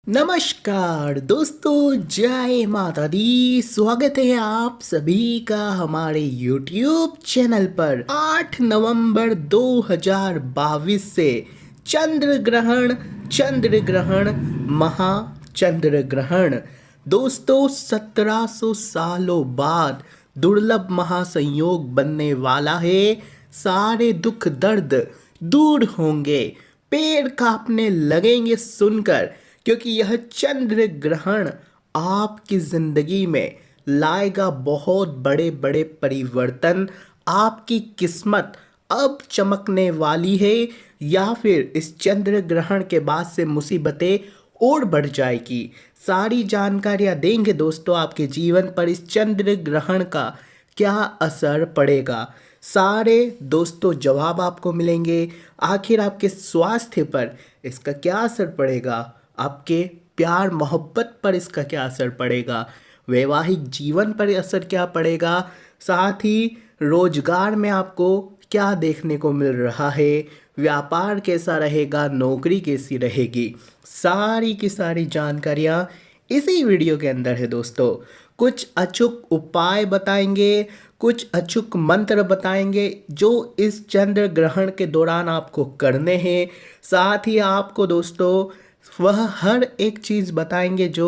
नमस्कार दोस्तों, जय माता दी। स्वागत है आप सभी का हमारे YouTube चैनल पर। 8 नवंबर 2022 से चंद्र ग्रहण महाचंद्र ग्रहण। दोस्तों 1700 सालों बाद दुर्लभ महासंयोग बनने वाला है। सारे दुख दर्द दूर होंगे, पेड़ कांपने लगेंगे सुनकर, क्योंकि यह चंद्र ग्रहण आपकी जिंदगी में लाएगा बहुत बड़े बड़े परिवर्तन। आपकी किस्मत अब चमकने वाली है, या फिर इस चंद्र ग्रहण के बाद से मुसीबतें और बढ़ जाएगी। सारी जानकारियां देंगे दोस्तों आपके जीवन पर इस चंद्र ग्रहण का क्या असर पड़ेगा। सारे दोस्तों जवाब आपको मिलेंगे। आखिर आपके स्वास्थ्य पर इसका क्या असर पड़ेगा, आपके प्यार मोहब्बत पर इसका क्या असर पड़ेगा, वैवाहिक जीवन पर असर क्या पड़ेगा, साथ ही रोजगार में आपको क्या देखने को मिल रहा है, व्यापार कैसा रहेगा, नौकरी कैसी रहेगी। सारी की सारी जानकारियाँ इसी वीडियो के अंदर है दोस्तों। कुछ अचूक उपाय बताएंगे, कुछ अचूक मंत्र बताएंगे जो इस चंद्र ग्रहण के दौरान आपको करने हैं। साथ ही आपको दोस्तों वह हर एक चीज़ बताएंगे जो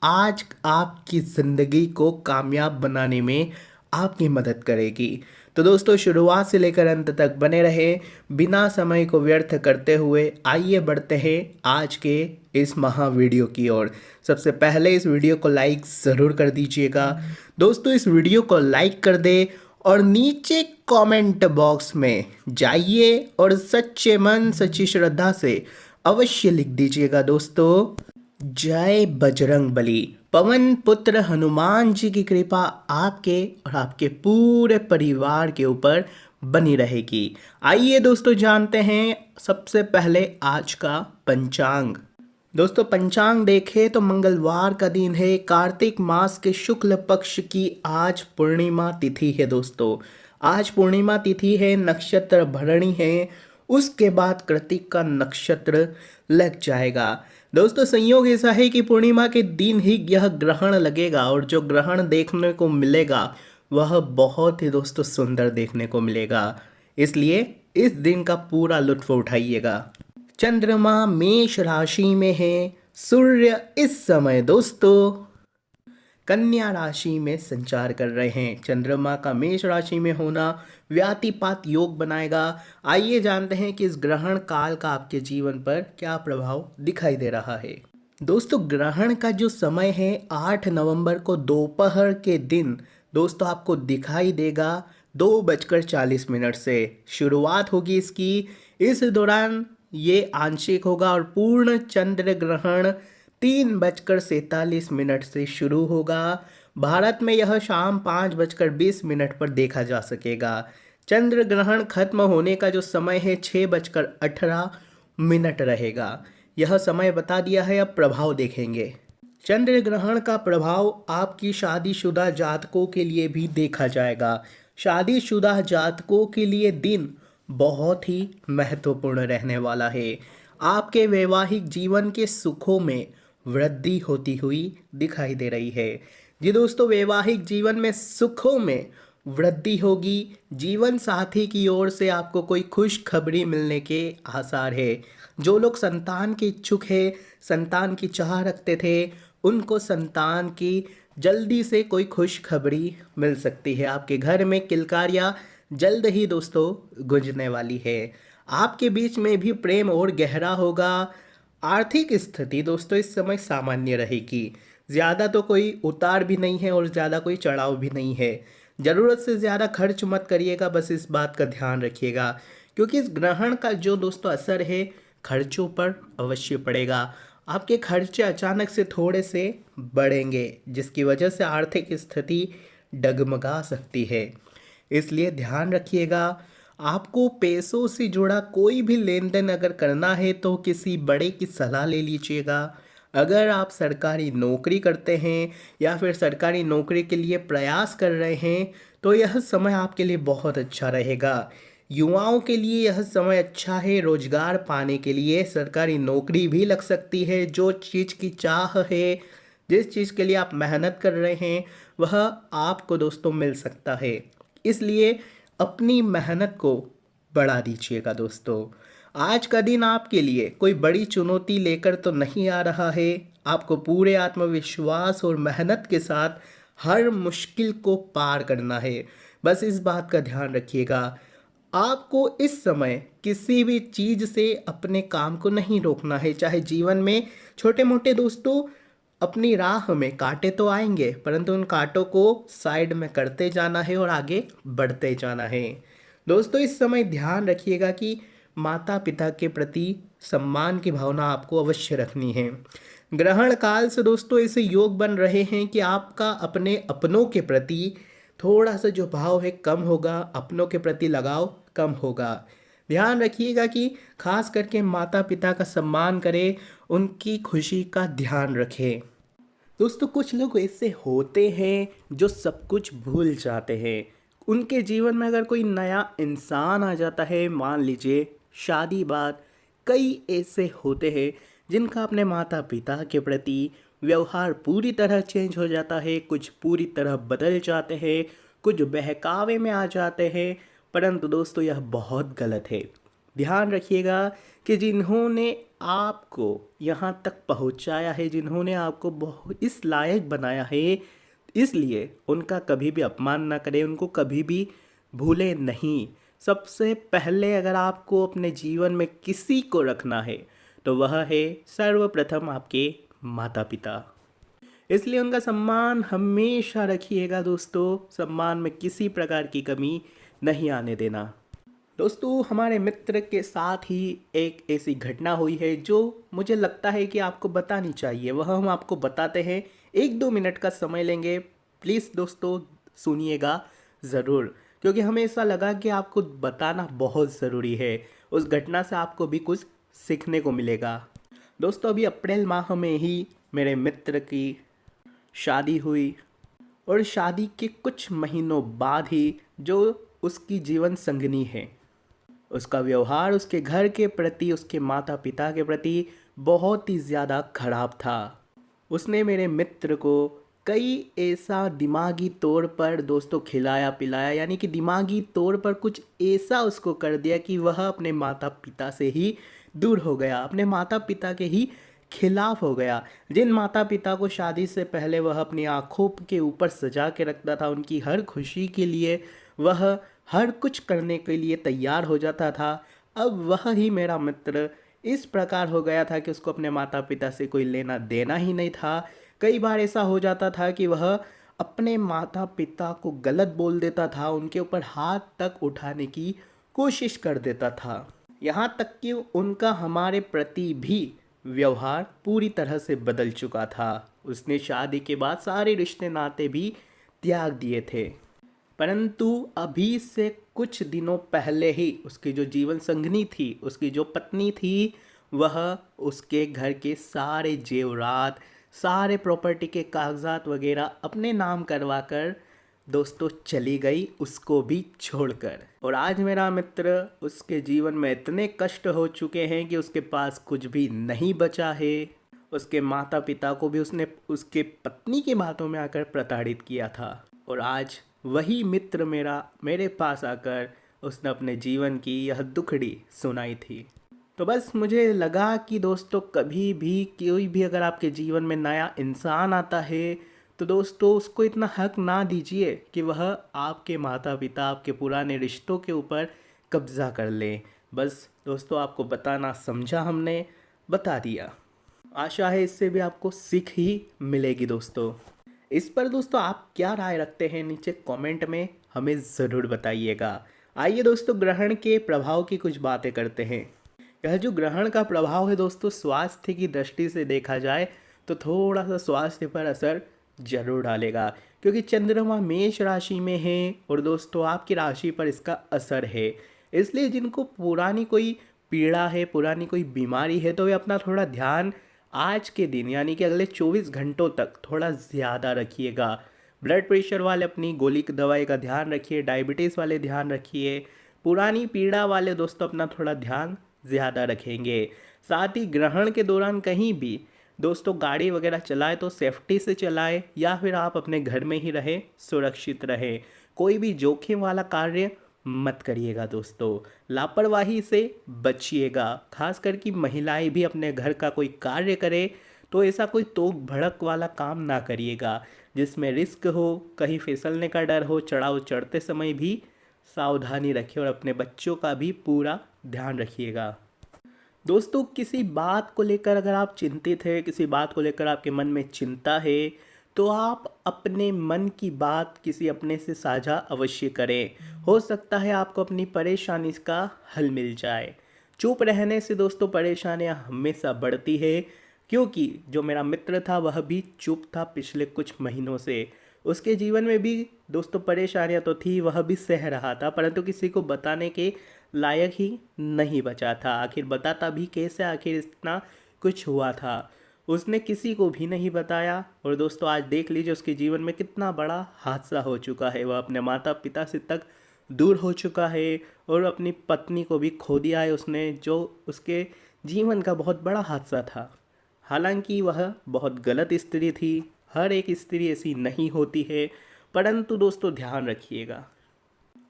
आज आपकी ज़िंदगी को कामयाब बनाने में आपकी मदद करेगी। तो दोस्तों शुरुआत से लेकर अंत तक बने रहे। बिना समय को व्यर्थ करते हुए आइए बढ़ते हैं आज के इस महा वीडियो की ओर। सबसे पहले इस वीडियो को लाइक ज़रूर कर दीजिएगा दोस्तों। इस वीडियो को लाइक कर दे और नीचे कमेंट बॉक्स में जाइए और सच्चे मन सच्ची श्रद्धा से अवश्य लिख दीजिएगा दोस्तों, जय बजरंग बली। पवन पुत्र हनुमान जी की कृपा आपके और आपके पूरे परिवार के ऊपर बनी रहेगी। आइए दोस्तों जानते हैं सबसे पहले आज का पंचांग। दोस्तों पंचांग देखें तो मंगलवार का दिन है। कार्तिक मास के शुक्ल पक्ष की आज पूर्णिमा तिथि है दोस्तों। आज पूर्णिमा तिथि है, नक्षत्र भरणी है, उसके बाद कृतिक का नक्षत्र लग जाएगा। दोस्तों संयोग ऐसा है कि पूर्णिमा के दिन ही यह ग्रहण लगेगा और जो ग्रहण देखने को मिलेगा वह बहुत ही दोस्तों सुंदर देखने को मिलेगा। इसलिए इस दिन का पूरा लुत्फ उठाइएगा। चंद्रमा मेष राशि में है। सूर्य इस समय दोस्तों कन्या राशि में संचार कर रहे हैं। चंद्रमा का मेष राशि में होना व्यातिपात योग बनाएगा। आइए जानते हैं कि इस ग्रहण काल का आपके जीवन पर क्या प्रभाव दिखाई दे रहा है। दोस्तों ग्रहण का जो समय है 8 नवंबर को दोपहर के दिन दोस्तों आपको दिखाई देगा 2:40 से शुरुआत होगी इसकी। इस दौरान ये आंशिक होगा और पूर्ण चंद्र ग्रहण 3:47 से शुरू होगा। भारत में यह शाम 5:20 पर देखा जा सकेगा। चंद्र ग्रहण खत्म होने का जो समय है 6:18 रहेगा। यह समय बता दिया है, अब प्रभाव देखेंगे। चंद्र ग्रहण का प्रभाव आपकी शादीशुदा जातकों के लिए भी देखा जाएगा। शादीशुदा जातकों के लिए दिन बहुत ही महत्वपूर्ण रहने वाला है। आपके वैवाहिक जीवन के सुखों में वृद्धि होती हुई दिखाई दे रही है। जी दोस्तों वैवाहिक जीवन में सुखों में वृद्धि होगी। जीवन साथी की ओर से आपको कोई खुशखबरी मिलने के आसार है। जो लोग संतान के इच्छुक है, संतान की चाह रखते थे, उनको संतान की जल्दी से कोई खुशखबरी मिल सकती है। आपके घर में किलकारियाँ जल्द ही दोस्तों गुंजने वाली है। आपके बीच में भी प्रेम और गहरा होगा। आर्थिक स्थिति दोस्तों इस समय सामान्य रहेगी। ज़्यादा तो कोई उतार भी नहीं है और ज़्यादा कोई चढ़ाव भी नहीं है। ज़रूरत से ज़्यादा खर्च मत करिएगा, बस इस बात का ध्यान रखिएगा, क्योंकि इस ग्रहण का जो दोस्तों असर है खर्चों पर अवश्य पड़ेगा। आपके खर्चे अचानक से थोड़े से बढ़ेंगे, जिसकी वजह से आर्थिक स्थिति डगमगा सकती है। इसलिए ध्यान रखिएगा। आपको पैसों से जुड़ा कोई भी लेन देन अगर करना है तो किसी बड़े की सलाह ले लीजिएगा। अगर आप सरकारी नौकरी करते हैं या फिर सरकारी नौकरी के लिए प्रयास कर रहे हैं तो यह समय आपके लिए बहुत अच्छा रहेगा। युवाओं के लिए यह समय अच्छा है रोजगार पाने के लिए। सरकारी नौकरी भी लग सकती है। जो चीज़ की चाह है, जिस चीज़ के लिए आप मेहनत कर रहे हैं, वह आपको दोस्तों मिल सकता है। इसलिए अपनी मेहनत को बढ़ा दीजिएगा दोस्तों। आज का दिन आपके लिए कोई बड़ी चुनौती लेकर तो नहीं आ रहा है। आपको पूरे आत्मविश्वास और मेहनत के साथ हर मुश्किल को पार करना है। बस इस बात का ध्यान रखिएगा, आपको इस समय किसी भी चीज़ से अपने काम को नहीं रोकना है। चाहे जीवन में छोटे मोटे दोस्तों अपनी राह में कांटे तो आएंगे, परंतु उन कांटों को साइड में करते जाना है और आगे बढ़ते जाना है। दोस्तों इस समय ध्यान रखिएगा कि माता पिता के प्रति सम्मान की भावना आपको अवश्य रखनी है। ग्रहण काल से दोस्तों ऐसे योग बन रहे हैं कि आपका अपने अपनों के प्रति थोड़ा सा जो भाव है कम होगा, अपनों के प्रति लगाव कम होगा। ध्यान रखिएगा कि खास करके माता पिता का सम्मान करें, उनकी खुशी का ध्यान रखें। दोस्तों कुछ लोग ऐसे होते हैं जो सब कुछ भूल जाते हैं। उनके जीवन में अगर कोई नया इंसान आ जाता है, मान लीजिए शादी बाद, कई ऐसे होते हैं जिनका अपने माता पिता के प्रति व्यवहार पूरी तरह चेंज हो जाता है। कुछ पूरी तरह बदल जाते हैं, कुछ बहकावे में आ जाते हैं। परंतु दोस्तों यह बहुत गलत है। ध्यान रखिएगा कि जिन्होंने आपको यहाँ तक पहुँचाया है, जिन्होंने आपको बहुत इस लायक बनाया है, इसलिए उनका कभी भी अपमान ना करें, उनको कभी भी भूले नहीं। सबसे पहले अगर आपको अपने जीवन में किसी को रखना है तो वह है सर्वप्रथम आपके माता पिता। इसलिए उनका सम्मान हमेशा रखिएगा दोस्तों। सम्मान में किसी प्रकार की कमी नहीं आने देना। दोस्तों हमारे मित्र के साथ ही एक ऐसी घटना हुई है जो मुझे लगता है कि आपको बतानी चाहिए। वह हम आपको बताते हैं, 1-2 मिनट का समय लेंगे। प्लीज़ दोस्तों सुनिएगा ज़रूर, क्योंकि हमें ऐसा लगा कि आपको बताना बहुत ज़रूरी है। उस घटना से आपको भी कुछ सीखने को मिलेगा। दोस्तों अभी अप्रैल माह में ही मेरे मित्र की शादी हुई और शादी के कुछ महीनों बाद ही जो उसकी जीवन संगनी है, उसका व्यवहार उसके घर के प्रति, उसके माता पिता के प्रति बहुत ही ज़्यादा खराब था। उसने मेरे मित्र को कई ऐसा दिमागी तौर पर दोस्तों खिलाया पिलाया, यानी कि दिमागी तौर पर कुछ ऐसा उसको कर दिया कि वह अपने माता पिता से ही दूर हो गया, अपने माता पिता के ही खिलाफ हो गया। जिन माता पिता को शादी से पहले वह अपनी आँखों के ऊपर सजा के रखता था, उनकी हर खुशी के लिए वह हर कुछ करने के लिए तैयार हो जाता था, अब वह ही मेरा मित्र इस प्रकार हो गया था कि उसको अपने माता पिता से कोई लेना देना ही नहीं था। कई बार ऐसा हो जाता था कि वह अपने माता पिता को गलत बोल देता था, उनके ऊपर हाथ तक उठाने की कोशिश कर देता था। यहाँ तक कि उनका हमारे प्रति भी व्यवहार पूरी तरह से बदल चुका था। उसने शादी के बाद सारे रिश्ते नाते भी त्याग दिए थे। परंतु अभी से कुछ दिनों पहले ही उसकी जो जीवन संगनी थी, उसकी जो पत्नी थी, वह उसके घर के सारे जेवरात, सारे प्रॉपर्टी के कागजात वगैरह अपने नाम करवाकर दोस्तों चली गई, उसको भी छोड़कर। और आज मेरा मित्र, उसके जीवन में इतने कष्ट हो चुके हैं कि उसके पास कुछ भी नहीं बचा है। उसके माता पिता को भी उसने उसके पत्नी की बातों में आकर प्रताड़ित किया था। और आज वही मित्र मेरे पास आकर उसने अपने जीवन की यह दुखड़ी सुनाई थी। तो बस मुझे लगा कि दोस्तों कभी भी कोई भी अगर आपके जीवन में नया इंसान आता है तो दोस्तों उसको इतना हक ना दीजिए कि वह आपके माता पिता, आपके पुराने रिश्तों के ऊपर कब्ज़ा कर ले। बस दोस्तों आपको बताना समझा, हमने बता दिया। आशा है इससे भी आपको सीख ही मिलेगी दोस्तों। इस पर दोस्तों आप क्या राय रखते हैं नीचे कमेंट में हमें ज़रूर बताइएगा। आइए दोस्तों ग्रहण के प्रभाव की कुछ बातें करते हैं। यह जो ग्रहण का प्रभाव है दोस्तों, स्वास्थ्य की दृष्टि से देखा जाए तो थोड़ा सा स्वास्थ्य पर असर जरूर डालेगा, क्योंकि चंद्रमा मेष राशि में है और दोस्तों आपकी राशि पर इसका असर है। इसलिए जिनको पुरानी कोई पीड़ा है, पुरानी कोई बीमारी है, तो वे अपना थोड़ा ध्यान आज के दिन यानी कि अगले 24 घंटों तक थोड़ा ज़्यादा रखिएगा। ब्लड प्रेशर वाले अपनी गोली की दवाई का ध्यान रखिए, डायबिटीज़ वाले ध्यान रखिए, पुरानी पीड़ा वाले दोस्तों अपना थोड़ा ध्यान ज़्यादा रखेंगे। साथ ही ग्रहण के दौरान कहीं भी दोस्तों गाड़ी वगैरह चलाए तो सेफ्टी से चलाए, या फिर आप अपने घर में ही रहें, सुरक्षित रहें। कोई भी जोखिम वाला कार्य मत करिएगा दोस्तों। लापरवाही से बचिएगा। खासकर कि महिलाएं भी अपने घर का कोई कार्य करें तो ऐसा कोई तोक भड़क वाला काम ना करिएगा जिसमें रिस्क हो, कहीं फिसलने का डर हो। चढ़ाव चढ़ते समय भी सावधानी रखिए और अपने बच्चों का भी पूरा ध्यान रखिएगा। दोस्तों किसी बात को लेकर अगर आप चिंतित हैं, किसी बात को लेकर आपके मन में चिंता है, तो आप अपने मन की बात किसी अपने से साझा अवश्य करें। हो सकता है आपको अपनी परेशानी का हल मिल जाए। चुप रहने से दोस्तों परेशानियां हमेशा बढ़ती है, क्योंकि जो मेरा मित्र था वह भी चुप था पिछले कुछ महीनों से। उसके जीवन में भी दोस्तों परेशानियां तो थी, वह भी सह रहा था, परंतु किसी को बताने के लायक ही नहीं बचा था। आखिर बताता भी कैसे, आखिर इतना कुछ हुआ था। उसने किसी को भी नहीं बताया और दोस्तों आज देख लीजिए उसके जीवन में कितना बड़ा हादसा हो चुका है। वह अपने माता पिता से तक दूर हो चुका है और अपनी पत्नी को भी खो दिया है उसने, जो उसके जीवन का बहुत बड़ा हादसा था। हालांकि वह बहुत गलत स्त्री थी, हर एक स्त्री ऐसी नहीं होती है, परंतु दोस्तों ध्यान रखिएगा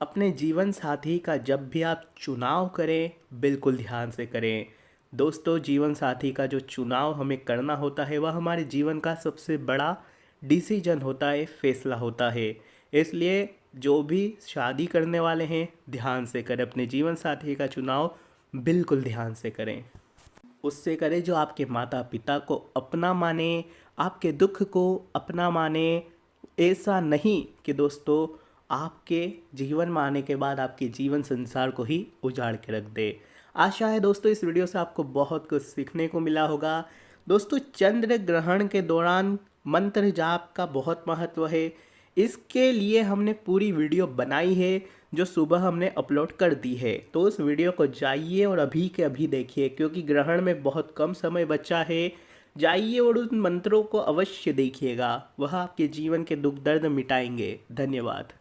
अपने जीवन साथी का जब भी आप चुनाव करें बिल्कुल ध्यान से करें। दोस्तों जीवन साथी का जो चुनाव हमें करना होता है वह हमारे जीवन का सबसे बड़ा डिसीजन होता है, फैसला होता है। इसलिए जो भी शादी करने वाले हैं ध्यान से करें, अपने जीवन साथी का चुनाव बिल्कुल ध्यान से करें। उससे करें जो आपके माता पिता को अपना माने, आपके दुख को अपना माने। ऐसा नहीं कि दोस्तों आपके जीवन में आने के बाद आपके जीवन संसार को ही उजाड़ के रख दे। आशा है दोस्तों इस वीडियो से आपको बहुत कुछ सीखने को मिला होगा। दोस्तों चंद्र ग्रहण के दौरान मंत्र जाप का बहुत महत्व है। इसके लिए हमने पूरी वीडियो बनाई है जो सुबह हमने अपलोड कर दी है, तो उस वीडियो को जाइए और अभी के अभी देखिए, क्योंकि ग्रहण में बहुत कम समय बचा है। जाइए और उन मंत्रों को अवश्य देखिएगा, वह आपके जीवन के दुख दर्द मिटाएंगे। धन्यवाद।